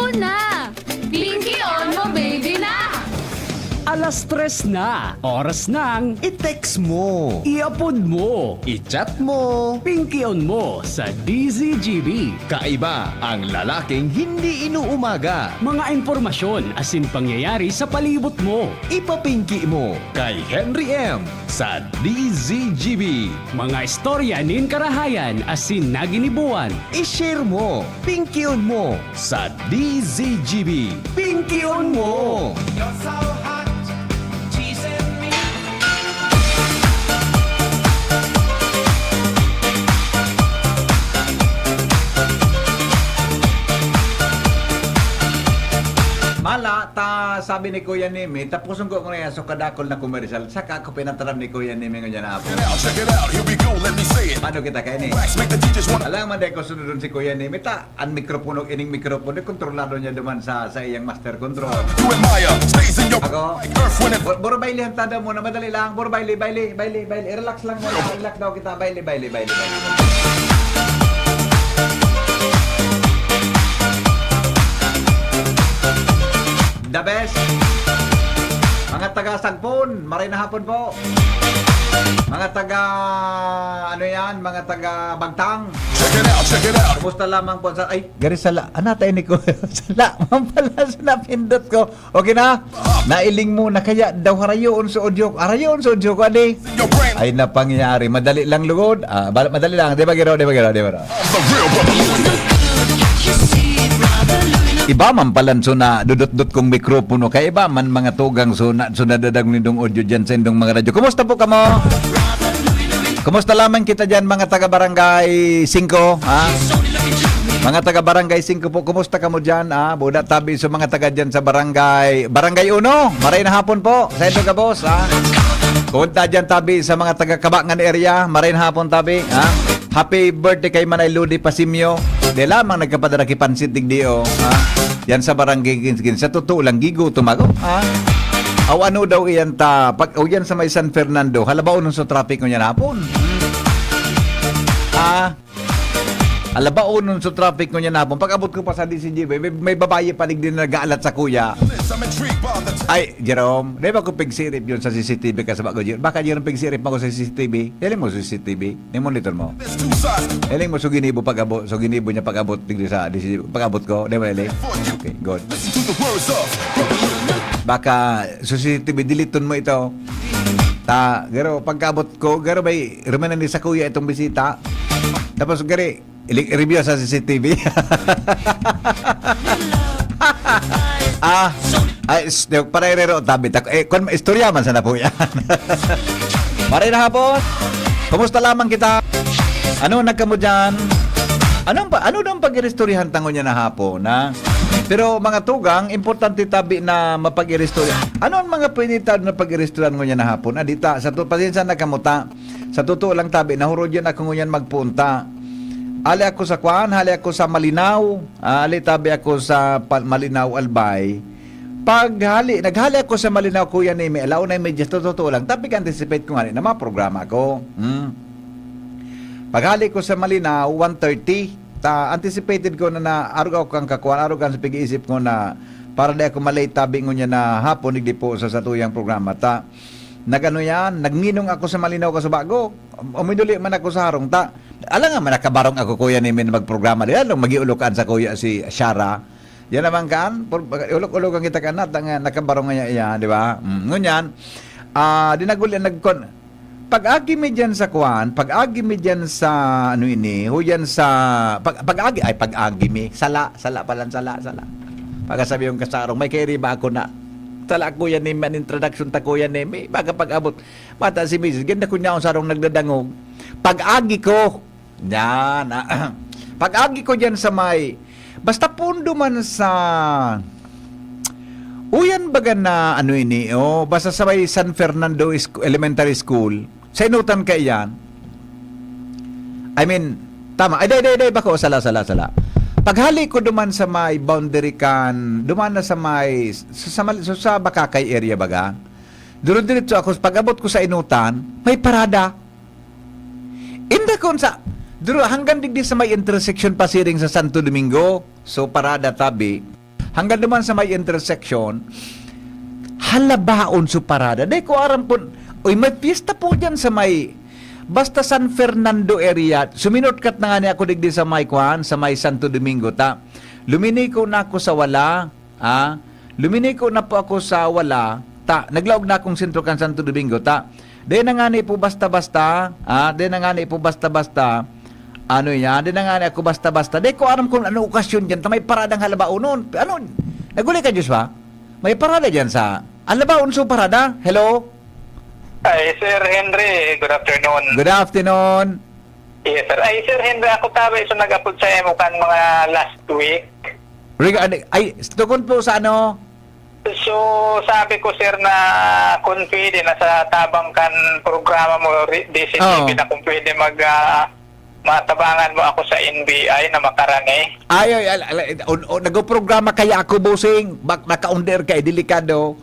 hapon na! Pinky on mo, baby na! Alas 3 na, oras ng I-text mo, i-upload mo, i-chat mo. pinky on mo sa DZGB. Kaiba ang lalaking hindi inuumaga. Mga impormasyon asin pangyayari sa palibot mo. Ipapinki mo kay Henry M. sa DZGB. Mga istorya nin karahayan asin naginibuan. I-share mo, pinky on mo sa DZGB. Pinky on mo! You're so hot, teasing me. Mala, sabi ni Kuya Nemi, tapusin ko na yan sa kadakol na komersyal. Saka ako pinataram ni Kuya Nemi ngayon na po. Check it out, here we go, let me say it. Paano kita kaya ni? Wax, make the DJs wanna. Alam man dahil ko sunod si Kuya Nemi, ang mikropono, ining mikropono, kontrolado niya duman sa iyang master control. You and Maya stays in your Ako, like earth when it. Buro baili ang tanda mo na madali lang. Buro baili. Relax lang mo. Relax daw kita. Baili. The best. Mga taga Sagpon, maray na hapon po. Mga taga, mga taga Bagtang. Check it out. Kumusta lamang po sa... Ay, gari sala. Anatay ni ko. Sala. Mampala sa napindot ko. Okay na? Nailing mo na kaya daw harayon sa audio. Harayon sa audio ko, adi. Your brain, Ay, napangyari. Madali lang lugod. Madali lang. Di ba, Giro? the real revolution. Iba man palan so na dudot-dot kong mikropono. Kaya iba man mga tugang so nadadag nindong audio dyan sa indong mga radyo. Kumusta po kamo? Kumusta lamang kita dyan mga taga-barangay 5? Ha? Mga taga-barangay 5 po, kumusta kamo dyan? Buda tabi sa mga taga dyan sa barangay 1. Maray na hapon po. Sa ito ka, boss. Kunta dyan tabi sa mga taga-Kabangan area. Maray na hapon tabi. Happy birthday kay Manay Ludi Pasimyo. Di lamang nagkapadaraki pansit digdio. Yan sa barangay Ginsgin. Sa totoo lang, gigo tumago. Aw ano daw iyan ta, pag yan sa may San Fernando, halabaw nun sa traffic niya hapon. Halabaw nun sa traffic niya hapon. Pag abot ko pa sa DCGB, may babae panig din na nag-aalat sa kuya. I'm intrigued by the Ay, Jerome, di ba ko pigsirip yun sa CCTV kasama ko, Jerome? Baka Jerome pigsirip ako sa CCTV. Hiling mo sa CCTV. Monitor mo. there's two sides. Hiling mo so ginibo pag-abot. So ginibo niya pag-abot digdi sa DCGB. Pag-abot ko, di ba, Hiling? Okay, good. Listen to the words of. Baka sa CCTV, diliton mo ito. Garo, pagkabot ko, garo bay, rumanan ni sa kuya itong bisita. Tapos, gari, review sa CCTV. Parerero, tabi. Kung istorya man sana po yan. Maray na hapon. Kumusta lamang kita? Ano nagkamo dyan? Ano nang pag-iristoryahan tango niya na hapon, na? Pero mga tugang, importante tabi na mapag-iristorya. Ano ang mga pwede na pag-iristoryahan mo niya na hapon? Dita, pasensya na kamuta. Sa totoo lang tabi, nahurod yan ako ngunyan magpunta. Ali ako sa Kwan, hali ako sa Malinaw, ali tabi ako sa Malinaw Albay. Naghali ako sa Malinaw, Kuya Nemi, alaw na yung medyas, totoo lang, tabi ka-anticipate ko nga rin na maprograma ko. Paghali ko sa Malinaw, 1:30, anticipated ko na araw kang kakuan, araw kang sa pag-iisip ko na para di ako malay tabi ko niya na hapon, hindi po sa satuyang programa. Nagano yan, nagminong ako sa Malinaw ka sa bago, umiduli man ako sa harong, alam nga man nakabarong ako Kuya Nemi na magprograma diyan, magiulokan sa kuya si Shara. Yan naman kan, ulok-ulokan kita kanat, nakabarong nga yan, di ba? Ngunyan, pag-agi mi dyan sa kuan, pag-agi mi dyan sa, huyan sa, pag-agi mi, sala palang, sala. Pagkasabi yung kasarong, may kairi ba ako na, tala Kuya Nemi, an introduction ta Kuya Nemi, baga pag-abot, mata si Mrs. Ganda ko niya akong sarong nagdadangog, pag-agi ko, yan, pag-agi ko dyan sa may, basta pundo man sa, uyan baga na, basta sa may San Fernando Elementary School, sa inutan ka iyan, I mean, tama, ay, bako, sala. Paghali ko duman sa may boundary kan, duman na sa may, sa Bakakay area baga, dito ako, pag-abot ko sa inutan, may parada. Inda kon sa, hanggang digdi sa may intersection pasiring sa Santo Domingo, so parada tabi, hanggang naman sa may intersection, halabaon sa parada. Dahil ko aram po, uy, may pista po dyan sa may, basta San Fernando area, suminotkat na nga niya ako digdi sa may Kwan, sa may Santo Domingo, ta. Luminiko na ako sa wala, luminiko na po ako sa wala, ta. Naglaog na akong sentro kan Santo Domingo, ta. Dahil na nga ni po basta-basta, dahil na nga ni po basta-basta, ano yan, dahil na nga ni ako basta-basta. Dahil ko aram kung ano okasyon dyan, ta may paradang halabaon nun. Ano, naguli ka, Diyos ba? May parada dyan sa halabaon sa parada. Hello? Ay, Sir Henry, good afternoon. Good afternoon. Yes, sir. Ay, Sir Henry, ako tabi, so nag-upload sa emo kan mga last week. Ay, tukon po sa ano? So, sabi ko, sir, na kung pwede na sa tabang kan programa mo, DCTV, Oo. na kung pwede matabangan mo ako sa NBI na makarani. Nag-programa kaya ako, bossing. Naka-under kay delikado.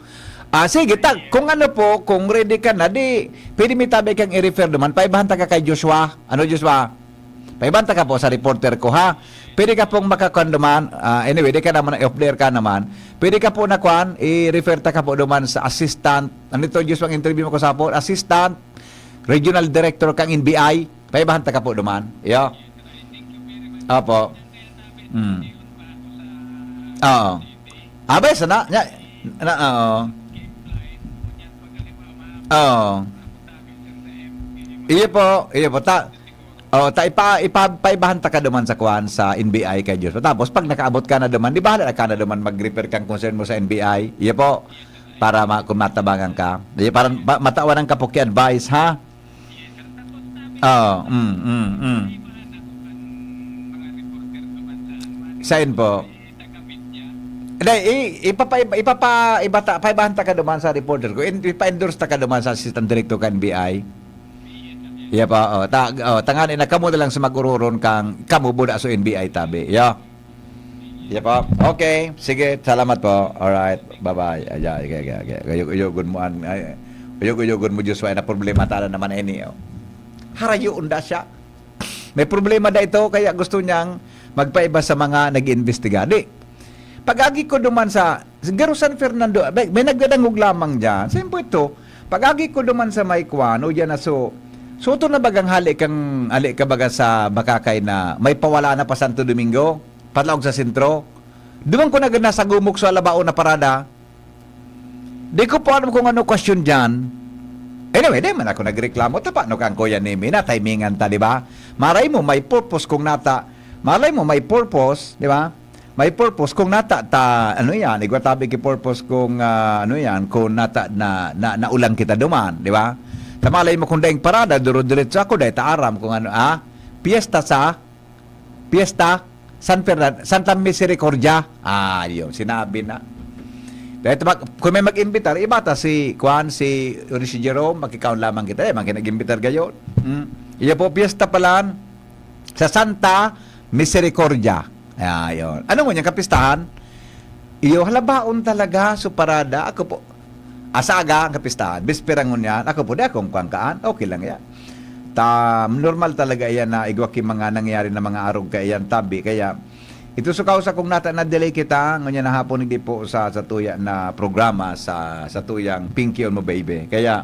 Sige, kung ano po, kung ready ka na, di, pwede may tabi kang i-refer naman. Paibahanta ka kay Joshua. Ano, Joshua? Paibahanta ka po sa reporter ko, ha? Pwede ka pong makakuan naman. Anyway, di ka naman, off-there ka naman. Pwede ka po na kuan, i-refer ta ka po naman sa assistant. Ano ito, Joshua, ang interview mo ko sa po? Assistant, regional director kang NBI. Paibahanta ka po naman. Iyo. Opo. Oo. Abay, sana. Oo. Oo. Iyo po. Ipaibahanta ka naman sa kuan sa NBI kay Diyos. Tapos, pag nakaabot ka na naman, di ba ka na naman mag-repair kang concern mo sa NBI? Iyo po. Para kung matabangan ka. Iyo, para matawanan ka po ki-advise, ha? Sign po. Paibahanta ka naman sa reporter ko. Ipa-endorse ka naman sa assistant director ka NBI. Yeah pa, tanganin na kamo na lang sa mag-ururon kang kamo buda sa NBI tabi. Yeah. Yeah pa. Okay, sige, salamat po. Alright, bye-bye. Uyog-uyogod mo uyog-uyogod mo Joshua na problema tala naman ini. Harayo unda siya. May problema da ito kaya gusto niyang magpaiba sa mga nag-iimbestiga. Di, pag-agi ko duman sa siguro San Fernando, may nagdadangog lamang dyan. Siyempre ito, pag-agi ko duman sa may Kwan, o dyan na ito na bagang hali ka baga sa Makakay na may pawala na pa Santo Domingo, patlaog sa sentro. Duman ko na nasa gumok sa Alabao na parada. Di ko po alam kung ano question dyan. Anyway, di man ako nagreklamo. Tapa, no kang kuya ni Mina, timingan ta, di ba? Malay mo, may purpose kung nata. Malay mo, may purpose, di ba? May purpose kung nata, ano yan, igwatabi ki purpose kung, ano yan, kung nata naulang kita duman, di ba? Tamalay mo kung daing parada, duro-diretso ako, dahi taaram kung ano, Fiesta San Fernando, Santa Misericordia. Yun, sinabi na. Dahil kung may mag-imbitar, ibata si Jerome, makikaon lamang kita, makinag-imbitar gayon. Iya po, piyesta palan sa Santa Misericordia. Ayun. Ano mo niyang kapistahan? Iyo, halabaon talaga, parada. Ako po, asaga ang kapistahan. Bisperang niyan. Ako po, di akong kuangkaan. Okay lang yan. Normal talaga yan na igwaki mga nangyari na mga arog kayan tabi. Kaya, ito sukaw sa kung na-delay kita, ngunyan na hapon hindi po sa tuya na programa sa tuyang Pinky on Mo Baby. Kaya,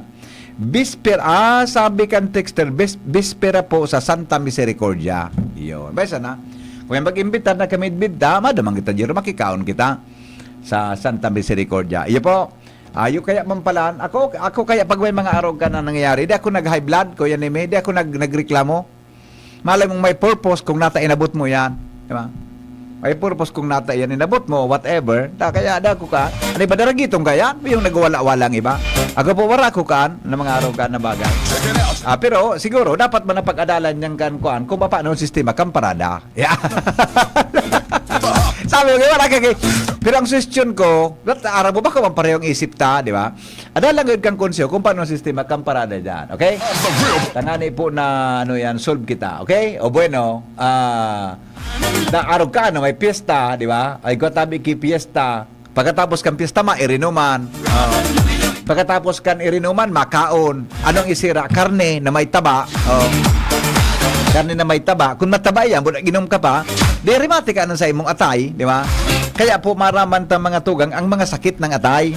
sabi kan texter, bispera po sa Santa Misericordia. Iyon. Besa na, kung yung mag-imbitar na kami idbida, madamang kita dito, makikaon kita sa Santa Misericordia. Iyo po, ayo kaya mampalaan, ako kaya pag may mga araw ka na nangyayari, di ako nag-high blood, kuya Neme, di ako nagreklamo. Malay mong may purpose kung nata inabot mo yan. Diba? May purpose kung nata yan inabot mo, whatever. Kaya ada ko ka. Ano ba daragitong kaya? Yung nagwala-walang iba. Ako po wala ko kan na mga araw ka na bagay. Pero siguro dapat man napag-adalan niyang kuan kung paano ang sistema kang parada. Yeah. Sabi ko, wala kagay. Pero ang suggestion ko, araw mo ba kung parehong isip ta, di ba? Adalan ngayon kang konsyo kung paano ang sistema kang parada dyan. Okay? Tangani po na solve kita. Okay? O bueno, araw ka, may piyesta, di ba? Ay tabi ki piyesta. Pagkatapos kang piyesta, mairinuman. Pagkatapos kan irinuman, makaon. Anong isira? Karne na may taba. Karne na may taba. Kung mataba yan, ginom ka pa, di rimati ka sa imong atay, di ba? Kaya po maraman ta mga tugang ang mga sakit ng atay,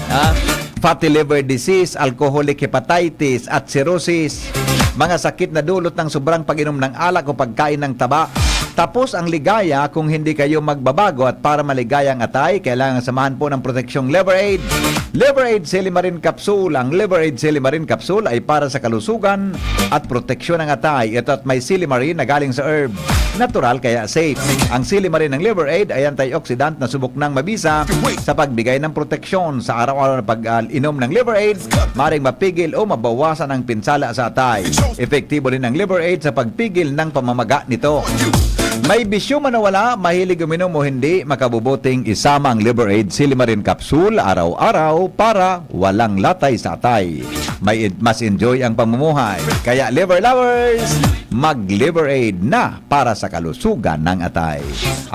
fatty liver disease, alcoholic hepatitis at cirrhosis, mga sakit na dulot ng sobrang pag-inom ng alak o pagkain ng taba. Tapos ang ligaya, kung hindi kayo magbabago at para maligaya ang atay, kailangan samahan po ng proteksyong Liver Aid. Liver Aid Silimarin Capsule. Ang Liver Aid Silimarin Capsule ay para sa kalusugan at proteksyon ng atay. Ito at may silimarin na galing sa herb. Natural kaya safe. Ang silimarin ng Liver Aid ay antioxidant na subok ng mabisa sa pagbigay ng proteksyon. Sa araw-araw na pag-inom ng Liver Aid, maring mapigil o mabawasan ang pinsala sa atay. Epektibo din ang Liver Aid sa pagpigil ng pamamaga nito. May bisyo man o wala, mahilig uminom o hindi, makabubuting isama ang Liver Aid Silimarin Capsule araw-araw para walang latay sa atay. Mas enjoy ang pamumuhay. Kaya liver lovers, mag-Liver Aid na para sa kalusugan ng atay.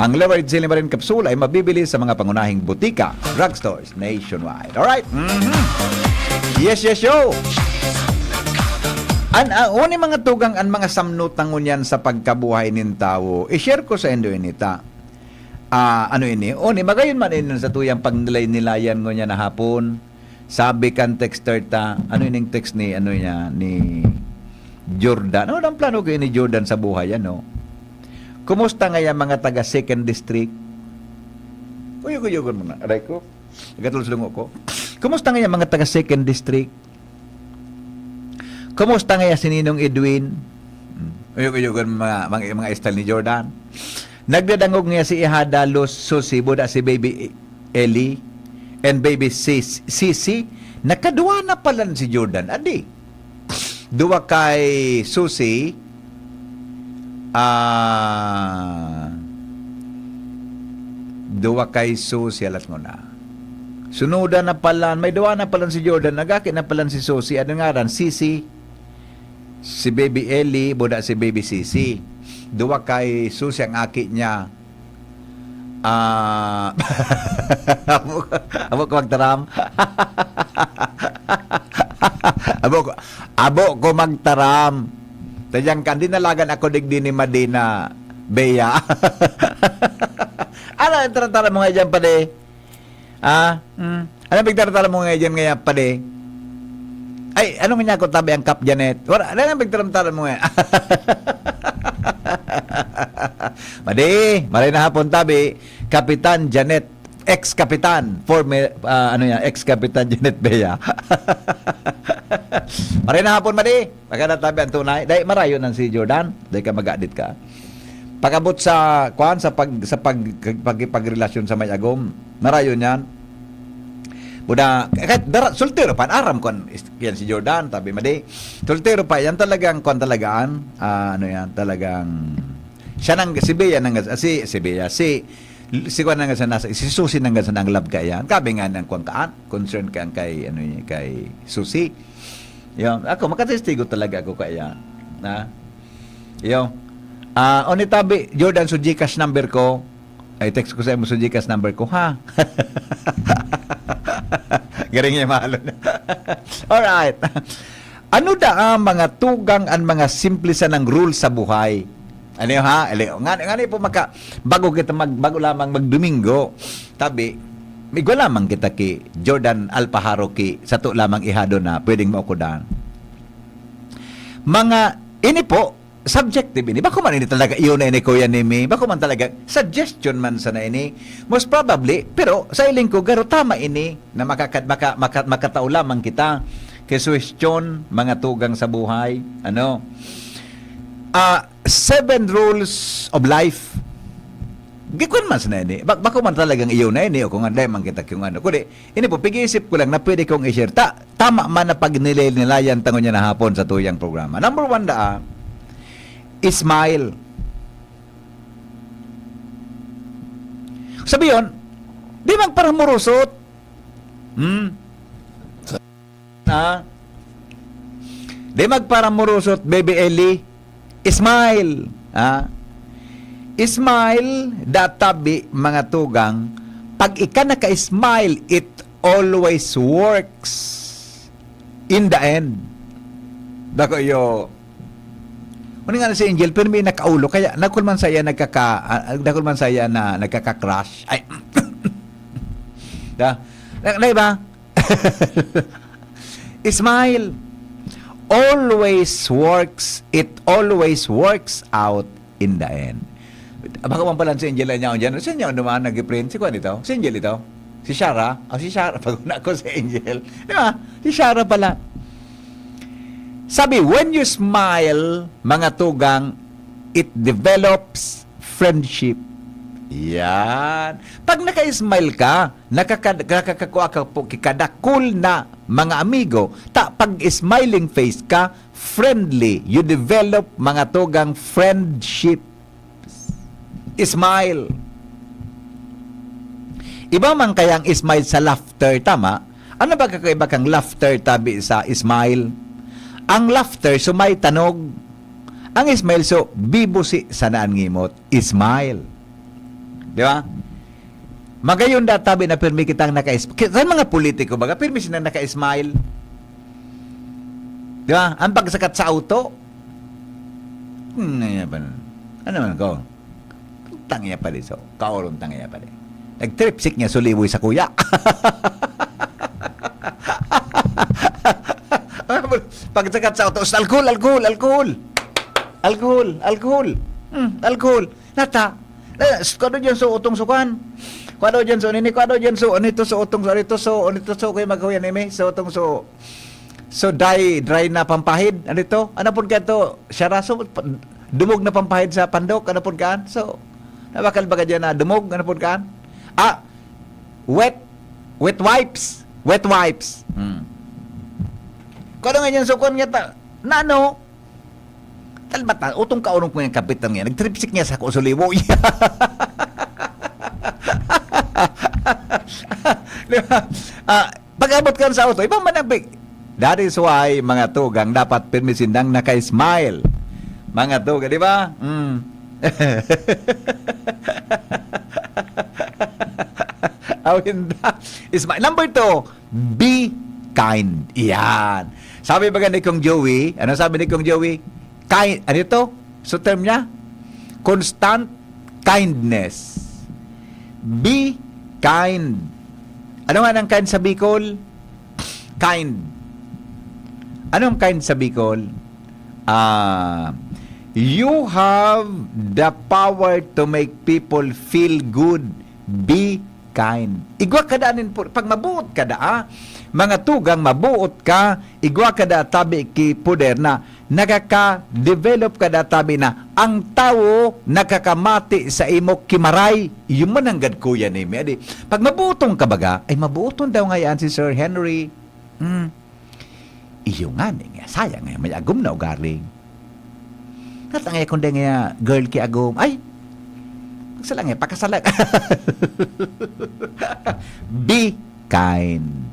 Ang Liver Aid Silimarin Capsule ay mabibili sa mga pangunahing butika, drugstores nationwide. Alright? Yes, yo! Uni mga tugang ang mga samnot ng unyan sa pagkabuhay nin tao. I-share ko sa inyo inita. Magayon man inin sa tuyang pagnilay-nilayan ko niya na hapon. Sabi kan texter ta, ining text ni ni Jordan. Ano ang plano kayo ni Jordan sa buhay, ano? Kumusta nga yung mga taga second district? Uyog muna. Aray ko. Gatulong ko. Kumusta nga yung mga taga second district? Kumusta nga si Ninong Edwin? Uyog mga style ni Jordan. Nagdadangog nga si Ihada Los Susi, buda si Baby Ellie and Baby Sisi. Nakaduwa na pala si Jordan. Adi. Duwa kay Susi. Duwa kay Susi. Alas mo na. Sunuda na pala. May duwa na pala si Jordan. Nagaki na pala si Susi. Ano nga ran? Sisi. Si Baby Ellie, buda si Baby Sisi. Duwa kay Susi ang aki niya. Abo ko magtaram. Abo ko magtaram. Tayang kan dinalagan ako digdi ni Madina Bea. Ano tara mo nga dyan pade? Ano bigtara mo nga dyan ngayon pade? Ay, ano nga ko tabi ang Kap Janet? Wala, ano nga bigtaram mo nga? Madi, maray na hapon tabi, Kapitan Janet, ex-kapitan, former, ex-kapitan Janet Bea. Maray na hapon, Madi, pagkada tabi ang tunay, dahil marayo ng si Jordan, dahil ka mag-adit ka. Pagabot sa, pagrelasyon sa may agom, marayo niyan. Buda, kahit soltero pa, aram ko yan si Jordan, tabi Madi, soltero pa, yan talagang, talagang, siya nang, si Bea nang, si Kuan nang si Susi nang sa nang love ka yan, kabi nga ng kuan kaan, concern ka kay, kay Susi, yung, ako, makatestigo talaga ako kaya, yung, oni tabi, Jordan, so Gcash number ko, ay text ko sa mo so Gcash number ko, ha? Garing niya mahalo na. Alright. Ano da ang mga tugang ang mga simplisan ng rules sa buhay? Ano yun, ha? Nga po bago lamang magdomingo, tabi, migwa lamang kita ki Jordan Alpaharo ki sa to lamang ihado na pwedeng maukudan. Mga, ini po, subjective ini. Bako man ini talaga iyon na ini kuya ni mi. Bako man talaga suggestion man sana ini. Most probably, pero sa iling ko garo tama ini na makatao lamang kita kay suwestyon mga tugang sa buhay. 7 rules of life. Gikon man sana ini. Bako man talagang iyon na ini o kung anday man kita kung ano. Kundi, ini po pag-iisip ko lang na pwede kong i-share. Tama man na pagnilay-nilayan tangon niya na hapon sa tuyang programa. Number 1 smile. Sabi yun, di magparamurusot. Di magparamurusot, Baby Ellie. Smile. Smile, databi, mga tugang, pag ika naka-smile, it always works in the end. Dako yo, ano nga na si Angel, pero may nakaulo, kaya nakulman saya na nagkaka-crush. Ay, Diba? Smile. It always works out in the end. Baka man pala si Angela niya dyan. Si niya naman nag-print. Si Kwan ito? Si Angel ito? Si Shara? Si Shara. Pag-una ko si Angel. Diba? Si Shara pala. Sabi, when you smile, mga tugang, it develops friendship. Yan. Pag naka-smile ka, nakakakuha ka po kikadakul na mga amigo. Pag smiling face ka, friendly. You develop mga tugang friendship. Smile. Iba man kayang smile sa laughter, tama? Ano ba kakaiba kang laughter tabi sa smile? Ang laughter, sumay tanog. Ang smile, so, bibusi sa naan ngimot. Smile. Di ba? Magayon tabi na pirmi kitang naka-smile. Saan mga politiko baga? Pirmi sila naka-smile. Di ba? Ang pagsakat sa auto. Ano man ko? Tangya pa rin. So, kaorong tangya pa rin. Nag-tripsik niya suliboy sa kuya. Pagsakat sa auto, alcohol. Nata. Kado dyan so utong sukan. Kado dyan so nini, kado dyan so anito so utong so anito so kay maghuyan nimi so utong so dry na pampahid. Anito? Ano pud kadto? Syaraso dumog na pampahid sa pandok ano pud kaan? So nabakal baga dyan na dumog ano pud kaan? Wet wipes. Kado nga dyan so kon nga ta. Nano? Talbata, utong kaunong ko yung kapitan niya. Nag-tripsik niya sa kusulibo. Diba? Pag-abot ka sa auto, ibang manabig. That is why, mga tugang, dapat permisindang naka-smile. Mga tugang, di ba? Smile. Number 2, be kind. Yan. Sabi ba ni Kong Joey? Ano sabi ni Kong Joey? Kind, ano ito? So term niya? Constant kindness. Be kind. Ano nga ang kind sa Bicol? Kind. Anong kind sa Bicol? You have the power to make people feel good. Be kind. Igwa ka daanin po. Pag mabuot ka mga tugang mabuot ka, igwa ka da tabi ki puder na nakaka-develop ka da tabi na ang tao nakakamati sa imo kimaray. Yung mananggad kuya ni Medi. Pag mabuotong ka baga, ay mabuoton daw ngayon si Sir Henry. Iyo nga nga, sayang nga, may agum na ugaring. Natangay kundi nga girl ki agum. Ay, magsalang pakasalag. Be kind.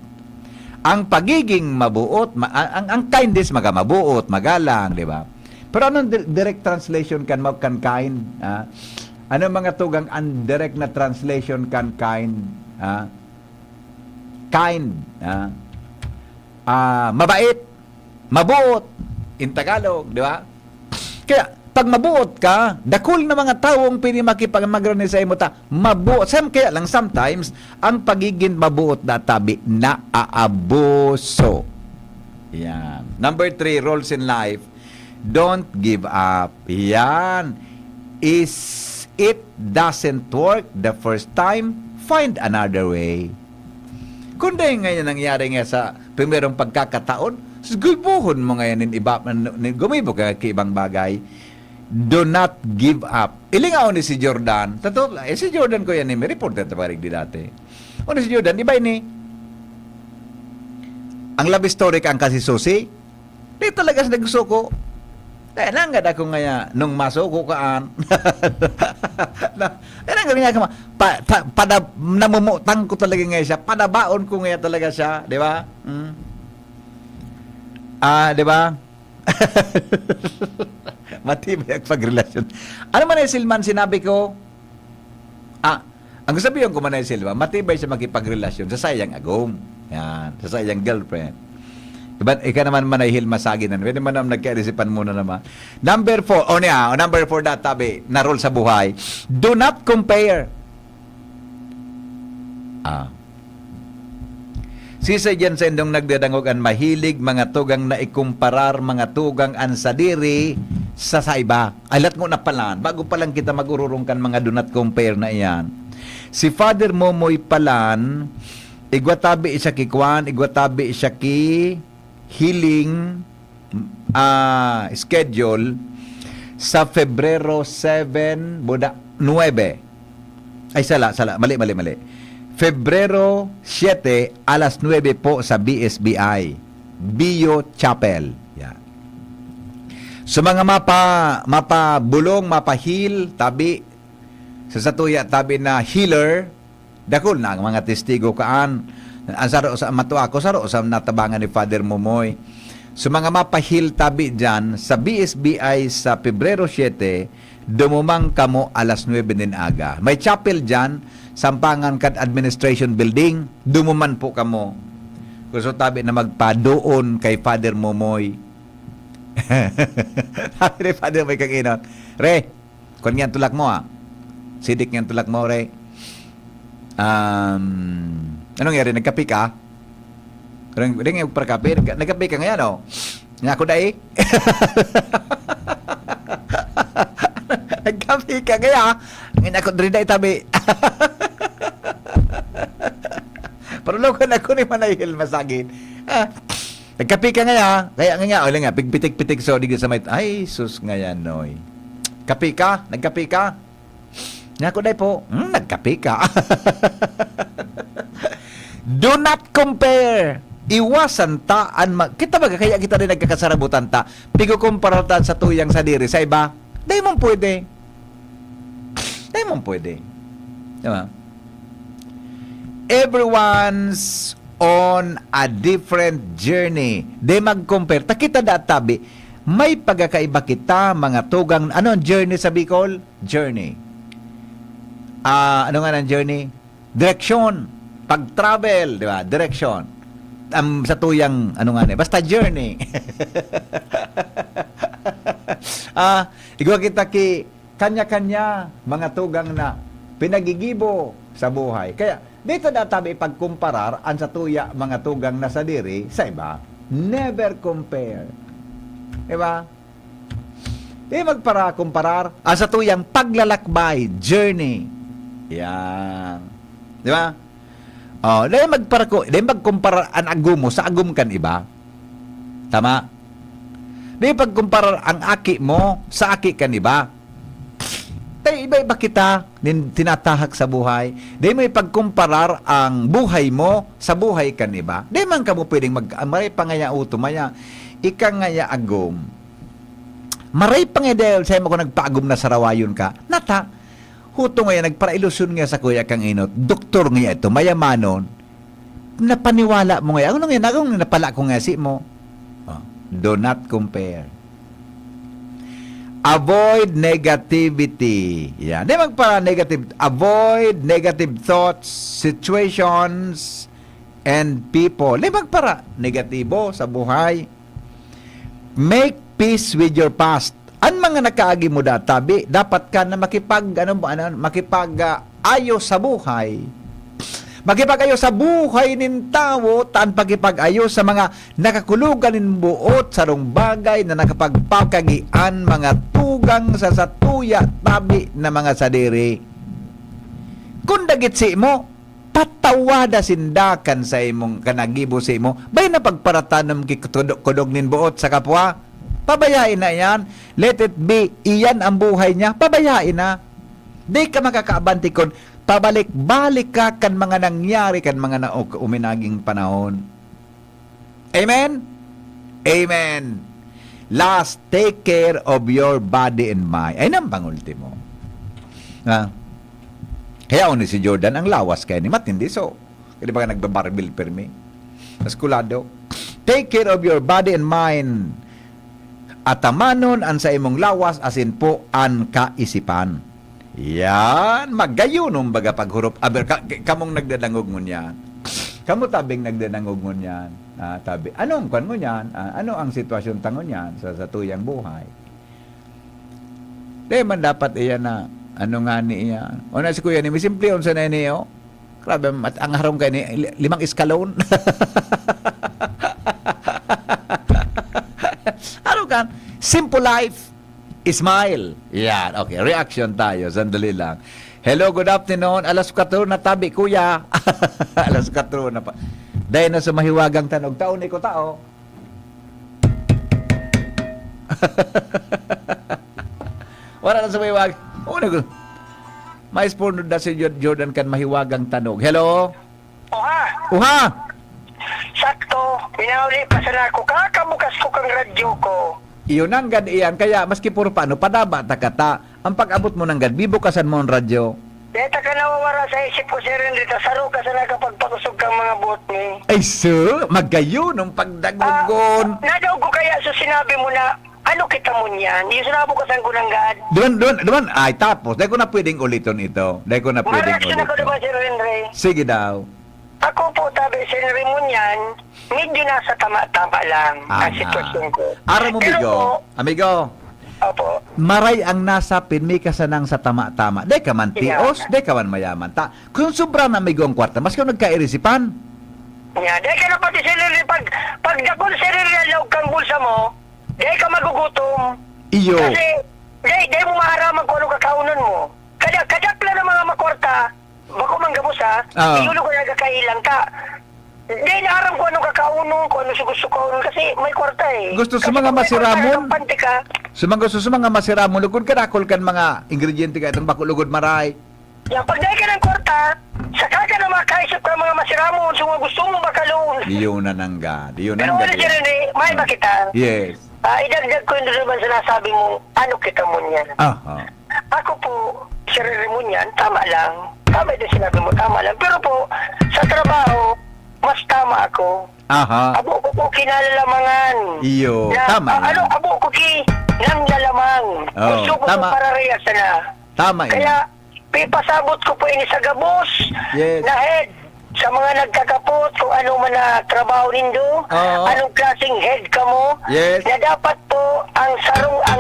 Ang pagiging mabuot, ang kindness mabuot, magalang, di ba? Pero anong direct translation kan kind? Ano mga tugang indirect na translation kan kind? Kind. Mabait, mabuot, in Tagalog, di ba? Kaya, pag mabuot ka, dakul na mga taong pinimakipagmagrani sa imo ta, mabuot. Kaya lang sometimes, ang pagiging mabuot na tabi, naaabuso. Yan. Number 3, rules in life. Don't give up. Yan. Is it doesn't work the first time, find another way. Kung dahil ngayon nangyari nga sa primerong pagkakataon, gubuhon mo ngayon gumibo ka ibang bagay. Do not give up. Ilingaw ni si Jordan. Si Jordan ko yan may reporter taparig di dati. O si Jordan, di ba ini? Ang love story ka ang kasi susi. Di talaga sa nagsuko. Dahil nanggad ako nga nung masuko kaan. Nanggad nga namumutang ko talaga nga siya. Padabaon ko nga talaga siya. Di ba? Di ba? Matibay ang pagrelasyon. Ano man ay Silman sinabi ko? Ang sabihin ko man ay Silva, matibay siya makipagrelasyon sa sayang agom. Yan, sa sayang girlfriend. Diba, ika naman man ay hilmasagin na. Pwede man naman nagkaisipan muna naman. Number 4, number 4 na tabi, na rule sa buhay. Do not compare. Sisa dyan sa indong nagdadangog an mahilig mga tugang na ikumparar mga tugang an sadiri sa iba. Alat mo na palan, bago pa lang kita magururungkan mga do not compare na iyan. Si Father Momoy Palan, igwatabi siya ki Kwan, igwatabi siya ki healing schedule sa Febrero 7, 9. Ay, sala, mali. Febrero 7, alas 9 po sa BSBI, Bio Chapel. Yan. So mga mapabulong, mapahil, tabi, sa satuya, tabi na healer, dakol na ang mga testigo kaan, ang saro sa matuwa ko, saro sa natabangan ni Father Momoy. So mga mapahil tabi dyan, sa BSBI sa Pebrero 7, dumumang kamo alas 9 din aga. May chapel dyan, Sampangan kat Administration Building, dumuman po kamo. Gusto tabi na magpadoon kay Father Momoy. Sabi ni Father Momoy kaginot, Re, kung yan tulak mo sidik yan tulak mo, Re. Anong yari, nagkapi ka? Hindi nga parkapi, nagkapi ka ngayon, o? Nga ako dahi? Nagkapi ka kaya? Ngayon ako rin dahi tabi. Parulukan ako ni Manayil Masagin. Nagkapi ka nga, kaya nga, o nga, pigpitik-pitik so, di sa may, ay, sus nga yan, noy. Kapi ka? Nagkapi ka? Nga ako dahi po, nagkapi ka. Do not compare. Iwasan ta kita ba kaya kita rin nagkakasarabutan ta pigo kumparatan sa tuyang sa diri sa iba dahil mong pwede diba? Everyone's on a different journey di mag-compare ta kita tabi may pagkakaiba kita mga tugang journey sa Bicol journey ano nga ng journey direksyon pag-travel di ba direksyon sa tuyang basta journey. Igwa kita ki kanya-kanya mga tugang na pinagigibo sa buhay. Kaya dito databi pagkumparar ang sa tuya mga tugang na sa diri sa iba. Never compare. Diba? Di magpara-kumparar ang sa tuyang paglalakbay, journey. Yan. Diba? Dahil magkumpara ang agum mo sa agum kan iba. Tama? Dahil pagkumpara ang aki mo sa aki kan iba. Dahil iba-iba kita tinatahak sa buhay. Dahil may pagkumparar ang buhay mo sa buhay kan iba. Dahil man ka mo pwedeng maray pangaya utumaya. Ika ngaya agum. Maray pangaya dahil sa'yo mo kung nagpaagum na sarawayon ka. Nata. Huto ngayon, nagpara-ilusyon nga sa kuya kang inot, doktor nga ito, mayamanon, napaniwala mo ngayon. Ano nga, napala ko nga si mo. Do not compare. Avoid negativity. Yan. Di magpara-negative. Avoid negative thoughts, situations, and people. Di magpara-negatibo sa buhay. Make peace with your past. Ang mga nakaagi mo databi, dapat ka na makipag-ayo sa buhay. Makipag-ayo sa buhay nin tao, taan pagipag-ayo sa mga nakakulugan nin buot sa rong bagay na nakapagpakagian mga tugang sa satuya tabi na mga sadiri. Kung dagit si mo, patawada sindakan sa imong kanagibo si mo, bay na pagparatanom kikudog nin buot sa kapwa, pabayain na yan. Let it be. Iyan ang buhay niya. Pabayain na. Di ka makakaabanti kon pabalik-balik ka kan mga nangyari kan mga uminaging panahon. Amen? Amen. Last, take care of your body and mind. Ay nang pangultimo. Kaya ni si Jordan ang lawas kaya ni matindi so. Kaya ba ka nagbabarbil permi? Maskulado. Take care of your body and mind. Atamanon ang sa imong lawas asin po ang kaisipan. Yan, magayunom baga paghurop. Aber kamong nagdadangog mo niyan. Kamo tabing nagdadangog mo niyan. Tabi. Anong kan mo niyan? Ano ang sitwasyon tango niyan sa tuyang buhay? Di man dapat iyan na ano nga ni iyan. O na si kuya ni simple on sa niyo. Grabe, ang harong kayo ni 5 eskalon. Ano kan? Simple life. Smile. Yan. Okay, reaction tayo. Sandali lang. Hello, good afternoon. Alas 4 na tabi, kuya. Alas 4 na pa. Dahil na sa mahiwagang tanog. Taon ko tao. Wala na sa mahiwagang. Mais porno na si Jordan kan mahiwagang tanog. Hello? Oha, Uha! sakto. Pinauli pa sa ako. Kakabukas ko kang radyo ko. Iyon ang gad iyan. Kaya maski puro paano, padaba ta kata. Ang pag-abot mo ng gad, bibukasan mo ang radyo. Deta ka nawawara sa isip ko, Sir Henry. Saro ka sa nakapagpakusog kang mga buot ni. Ay, sir, magayo nung pagdagugon. Nadaw ko kaya sa sinabi mo na, ano kita mo niyan? Yung sinabukasan ko ng gad. Doon. Ay, tapos. Dahil ko na pwedeng uliton ito. Dahil ko na pwedeng Mareaksyon ako naman, uliton. Sir Henry. Sige daw. Ako po, tabi, Sir Henry mo niyan, medyo nasa tama-tama lang ang sitwasyon ko. Ara mo, Pero amigo. po, Amigo, opo, maray ang nasa pinmi ka sanang sa tama-tama. Dahil ka man tios, dahil ka man mayaman. Kung sobra na amigo ang kwarta, mas kung nagkairisipan. yeah, dahil ka na pati, Sir Henry, pag dakon, Sir Henry, alaw kang bulsa mo, dahil ka magugutom. Iyo. Kasi, dahil mo maharaman kung ano kakaunan mo. Kadakla ng mga makwarta, bako manggabos ha, isulo ko nagkakailang ka. Dahil naharam ko anong kakaunon, kung ano gusto ko, kasi may kwarta eh. Gusto sa Kasi mga kung may masiramon? kwarta kang panty ka, Gusto sa mga masira mo, lugod ka nakol kan mga ingrediente ka itong bakulugod maray. yung pag dahil ka ng kwarta, saka ka na makaisip ka ng mga masiramon, so gusto mo makaloon. Iyon na nanggad. Iyon Pero na wala siya rin eh, may ba kita? Yes. Idagdag ko yung naman sinasabi mo, ano kita mo niyan? Aha. Ako po, sarili mo niyan, tama lang. Tama din sinabi mo, tama lang. Pero po, sa trabaho, mas tama ako. Aha. Abo ko po kinalalamangan. Iyo. Tama yan. Ano, abo ko nang lalamang. Oo, Gusto ko tama. po para reyasa na. Tama yan. Kaya, pipasabot ko po ini sa gabos. Yes. Na head. Sa mga nagkakapot, kung ano man na trabaho nindo, Oo. anong klaseng head ka mo, Yes. na dapat po ang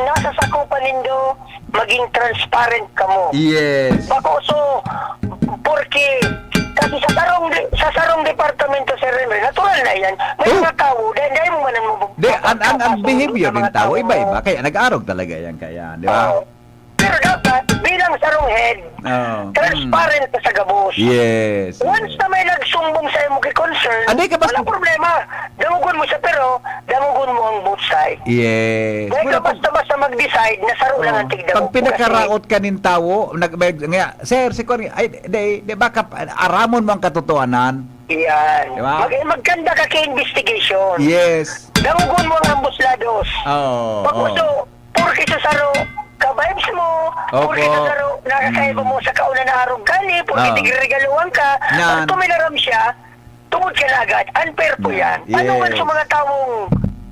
nasa sakupan nindo, maging transparent ka mo. Yes. Bako, so, porque, kasi sa sarong departamento, Sir Henry, natural na yan. May Oh. mga tao, dahil mo manan mo. De, ang behavior ng ng tao, iba-iba. Kaya nag-arog talaga yan. Kaya, di ba? Pero dapat, bilang sarong head, Oo. transparent ka sa gabos. Yes. Once na may nagsumbong sa imo kay concern, Anday ka basta- walang problema. Damugon mo siya, pero damugon mo ang both side. Yes. Dahil ka basta-basta mag-decide na saro lang ang tigdamugon. Pag pinakaraot ka nin tawo, nga, sir, si Connie, ay, di baka aramon mo ang katotohanan. Yan. Diba? Magkanda ka kay investigation. Yes. Damugon mo ang ambuslados. Oo. Pag gusto, porque sa saro, ka-vibes mo, Opo. porque sa saro, nakakaiba mo sa kauna na arog gani, porque tigregaluhan ka, Nan. pag tuminaram siya, tungod ka na agad. Unfair po yan. Ano man Yes. sa mga taong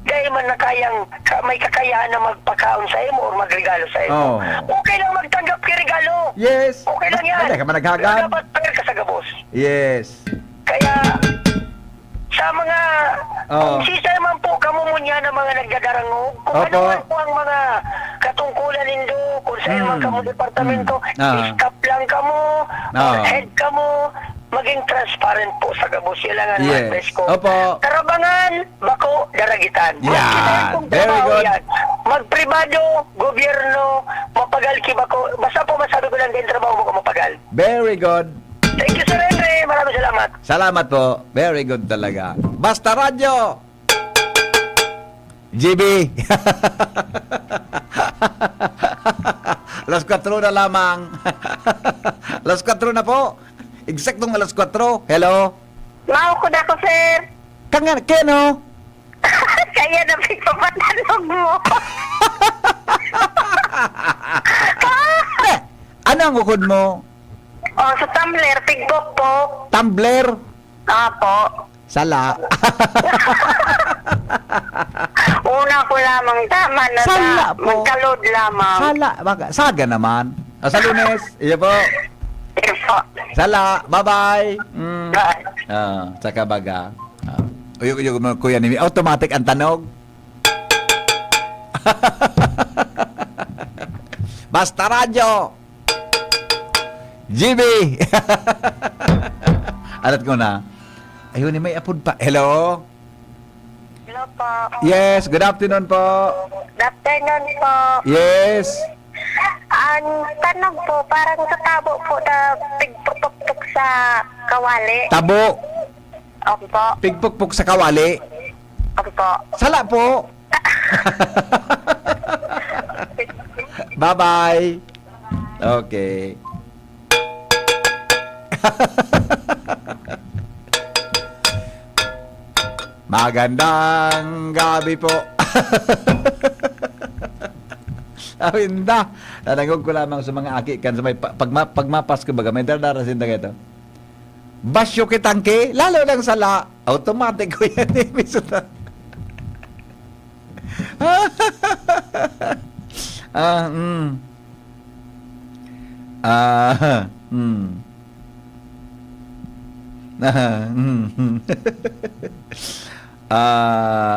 dahil man na kayang, may kakayahan na magpakaon sa imo o magregalo sa imo. Oh. Okay lang magtanggap kay regalo. Yes. Okay lang yan. Hindi ka man Pero naghagan. dapat fair ka sa gabos. Yes. Kaya, sa mga, Oo. kung sisay man po kamumunyan ng mga nagdadarangog, kung Opo. ano man po ang mga katungkulan nindo, kung sa man kamo departamento, staff lang kamo, or head kamo, maging transparent po sa gabos. Yan lang ang Yes. advice ko. Opo. Tarabangan, bako, daragitan. Yan. Kung Very trabaho good. yan, magpribado, gobyerno, mapagal ki bako. Basta po masabi ko lang din trabaho mo ko mapagal. Very good. Thank you, Sir Henry. Maraming salamat. Salamat po. Very good talaga. Basta Radyo! GB! Alas 4 na lamang. Alas 4 na po. Eksaktong alas 4. Hello? Mao ko na ko, sir. Keno? Kaya na pagpapatalog mo. Ano ang ukod mo? Oh, sa tumbler, pigbok po. Tumbler? Apo. Sala. Una ko lamang tama na Sala po. magkalod lamang. Sala. Saga naman. Sa Lunes. Iya po. Info. Sala. Bye-bye. Bye. Saka baga. Uyog mo, Kuya Nimi. Automatic ang tanog. Basta Radyo. GB. Alat ko na. Ayun, may apod pa. Hello? Hello po. Yes, good afternoon po. Good afternoon po. Yes. Ang tanong po, parang katabo po na pigpupukpuk sa kawali. Tabo. Opo. Pigpukpuk sa kawali. Opo. Sala po. Bye-bye. Okay. Magandang gabi po. Awinda. Nanangog ko lamang sa mga aki kan sa may pagmapas ko baga may dardarasin na ito. Basyo kitangke, lalo lang sala. Automatic ko yan.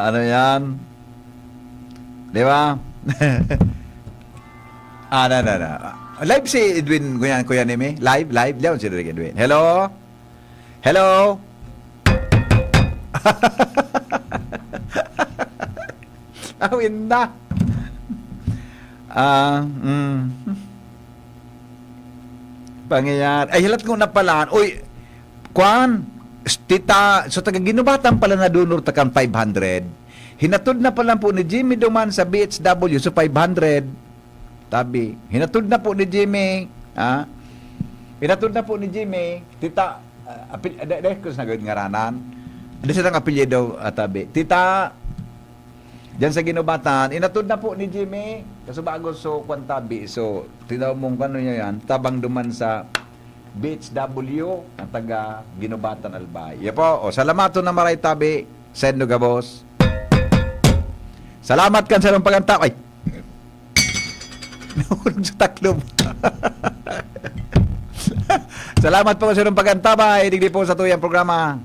Ano yan? Di ba? No. Live si Edwin, Kuya Neme. Live. Diyan si Edwin. Hello? Hello? Awin na. Pangyayari. Ay, hilat ko na pala. Uy, Kwan, tita, so taga-ginubatan pala na donor takang 500. Hinatod na pala po ni Jimmy Duman sa BHW, so 500. Tabi. Hinatod na po ni Jimmy. Ha? Hinatod na po ni Jimmy. Tita, dahil ko sa ngaranan. Ano silang apelyido, tabi. Tita, diyan sa ginubatan, inatod na po ni Jimmy. Kaso bago so kwantabi. So, tinaw mong kano niya yan, tabang duman sa BHW, ang taga Ginubatan Albay. Yan po. O, salamato na maray tabi. Sendo ka, boss. Salamat kan sa nung paganta. Ay! Nahulog sa taklob. Salamat po sa nung paganta. Bye. Digdi po sa tuyang programa.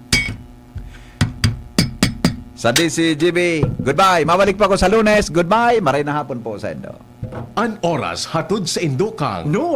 Sa DCGB. Goodbye. Mabalik pa ako sa Lunes. Goodbye. Maray na hapon po sa Endo. An oras hatod sa Indokang. No